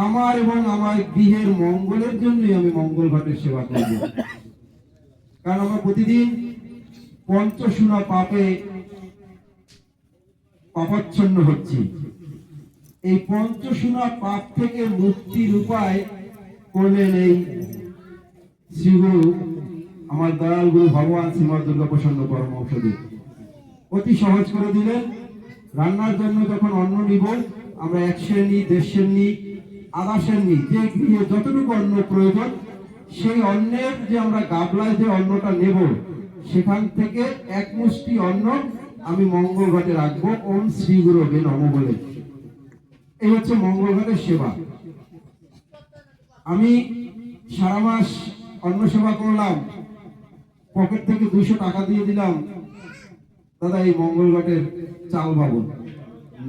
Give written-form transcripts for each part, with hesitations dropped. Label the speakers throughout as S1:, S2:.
S1: আমার এবং আমার গৃহের মঙ্গলের জন্যই আমি মঙ্গল ঘটের সেবা করব। কারণ আমরা প্রতিদিন পঞ্চশূনা পাপে পাপাচ্ছন্ন হচ্ছি। এই পঞ্চশূনা পাপ থেকে মুক্তির উপায় করলেন এই শ্রীগুরু আমার দয়াল গুরু ভগবান শ্রীমৎ দুর্গাপ্রসন্ন পরমহংসদেব। অতি সহজ করে দিলেন। রান্নার জন্য যখন অন্ন নিব, আমরা 1 সের নিই, 1.5 সের নিই, আধা সের নিই, যে গৃহে যতটুকু অন্ন প্রয়োজন সেই অন্নের যে আমরা গাবলায় যে অন্নটা নেব, সেখান থেকে 1 মুষ্টি অন্ন আমি মঙ্গল ঘটে রাখবো ওম শ্রী গুরুবে নমঃ বলে। এই হচ্ছে মঙ্গল ঘটের সেবা। আমি সারা মাস অন্ন সেবা করলাম, পকেট থেকে 200 টাকা দিয়ে দিলাম, দাদা এই মঙ্গল ঘটের চাল পাবো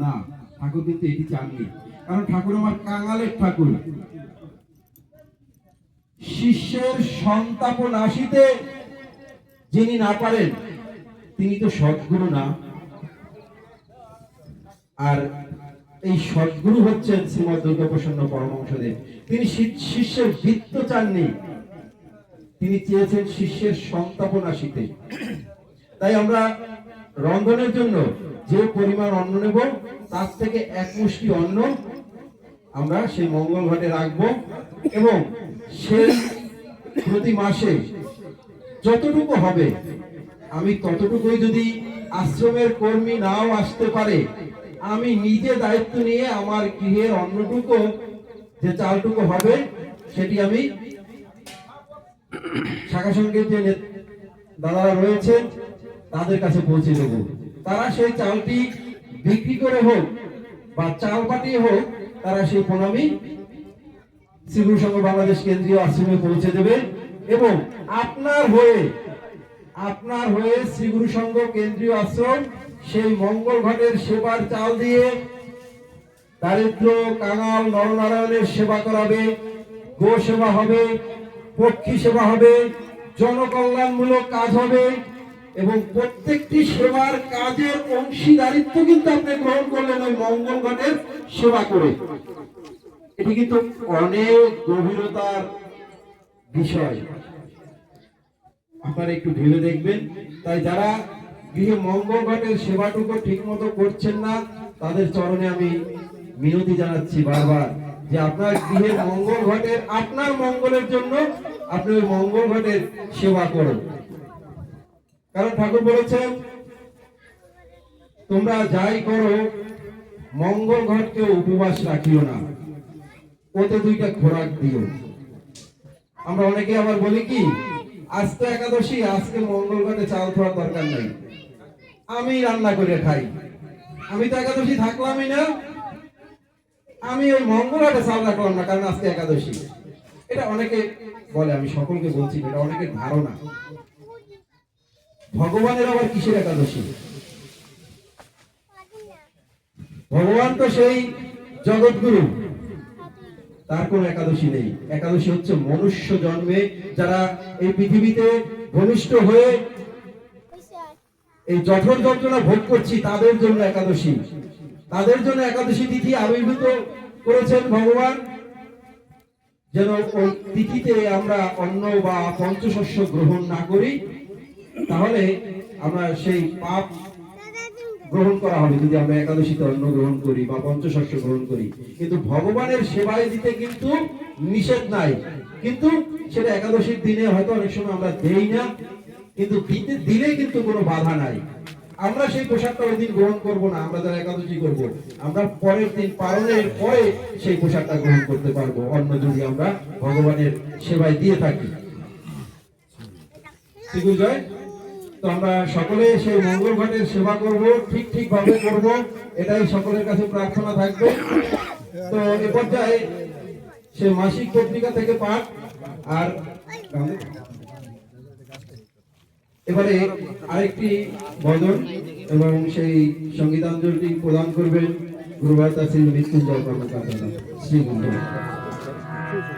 S1: না। ঠাকুর কিন্তু এটি চাননি, কারণ ঠাকুর আমার কাঙালের ঠাকুর। শিষ্যের সন্তাপন আসিতে যিনি না পারেন তিনি তো সদ্গুরু না। আর এই সদ্গুরু হচ্ছেন শ্রীমৎ দুর্গাপ্রসন্ন পরমহংসদেব। তিনি শিষ্যের বৃত্ত চাননি, তিনি চেয়েছেন শিষ্যের সন্তাপন আসিতে। তাই আমরা রন্ধনের জন্য যে পরিমাণ অন্ন নেব, তার থেকে 1 মুষ্টি অন্ন আমরা সেই মঙ্গল ঘটে রাখবো এবং সেই প্রতি মাসে যতটুকু হবে আমি ততটুকুই, যদি আশ্রমের কর্মী নাও আসতে পারে, আমি নিজে দায়িত্ব নিয়ে আমার গৃহের অন্নটুকু, যে চালটুকু হবে, সেটি আমি শাখা সংঘের যে দাদারা রয়েছে তাদের কাছে পৌঁছে দেব। তারা সেই চালটি বিক্রি করে হোক বা চাল পাঠিয়ে হোক, তারা সেই প্রণামী শ্রীগুরু সংঘ বাংলাদেশ কেন্দ্রীয় আশ্রমে পৌঁছে দেবে। এবং আপনার হয়ে শ্রীগুরু সংঘ কেন্দ্রীয় আশ্রম সেই মঙ্গল ঘটের সেবার চাল দিয়ে দারিদ্র কাঙাল নরনারায়ণের সেবা করাবে, গো সেবা হবে, পক্ষী সেবা হবে, জনকল্যাণমূলক কাজ হবে এবং প্রত্যেকটি সেবার কাজের অংশীদারিত্ব কিন্তু আপনি গ্রহণ করলেন ওই মঙ্গল ঘটের সেবা করে। এটি কিন্তু অনেক গভীরতার বিষয়, আপনারা একটু ভেবে দেখবেন। তাই যারা গৃহে মঙ্গল ঘটের সেবাটুকু ঠিক মতো করছেন না, তাদের চরণে আমি মিনতি জানাচ্ছি বারবার, যে আপনার গৃহের মঙ্গল ঘটের, আপনার মঙ্গলের জন্য আপনি ওই মঙ্গল ঘটের সেবা করুন। কারণ ঠাকুর বলেছেন, তোমরা যাই করো মঙ্গল ঘটকে উপবাস রাখিও না, ওতে 2টা খোরাক দিও। আমরা অনেকে আবার বলি কি, আজকে একাদশী, আজকে মঙ্গল ঘটে চাল খাওয়ার দরকার নাই, আমি রান্না করে খাই, আমি তো একাদশী থাকলামই না, আমি ওই মঙ্গল ঘটে চাল রাখলাম না কারণ আজকে একাদশী। এটা অনেকে বলে, আমি সকলকে বলছি, এটা অনেকের ধারণা। ভগবানের আবার কিসের একাদশী? ভগবান তো সেই জগৎগুরু, তার কোন একাদশী নেই। একাদশী হচ্ছে মনুষ্য জন্মে যারা এই পৃথিবীতে ভূমিষ্ঠ হয়ে এই জঠর যন্ত্রণা ভোগ করছি, তাদের জন্য একাদশী। তাদের জন্য একাদশী তিথি আবির্ভূত করেছেন ভগবান, যেন ওই তিথিতে আমরা অন্ন বা পঞ্চশস্য গ্রহণ না করি, তাহলে আমরা সেই পাপ গ্রহণ করা হবে যদি আমরা একাদশীতে অন্ন গ্রহণ করি বা পঞ্চশস্য গ্রহণ করি। কিন্তু ভগবানের সেবায় দিতে কিন্তু নিষেধ নাই, কিন্তু সেটা একাদশীর দিনে হয়তো অনেক সময় আমরা দেই না, কিন্তু দিলে কিন্তু কোনো বাধা নাই। আমরা সেই পোশাকটা ওই দিন গ্রহণ করবো না, আমরা যারা একাদশী করব, আমরা পরের দিন পালনের পরে সেই পোশাকটা গ্রহণ করতে পারবো, অন্ন যদি আমরা ভগবানের সেবায় দিয়ে থাকি। ঠিক জয়। তো আমরা সকলে সেই মঙ্গল ঘটের সেবা করব, ঠিক ভাবে করব, এটাই সকলের কাছে প্রার্থনা থাকবে। তো এ পর্যায়ে সেই মাসিক পত্রিকা থেকে পাঠ, আর এবারে আরেকটি ভজন এবং সেই সঙ্গীতাঞ্জলি প্রদান করবেন গুরুভাতা শ্রী মৃত্যুঞ্জয় কর্মকার শ্রী গুরু।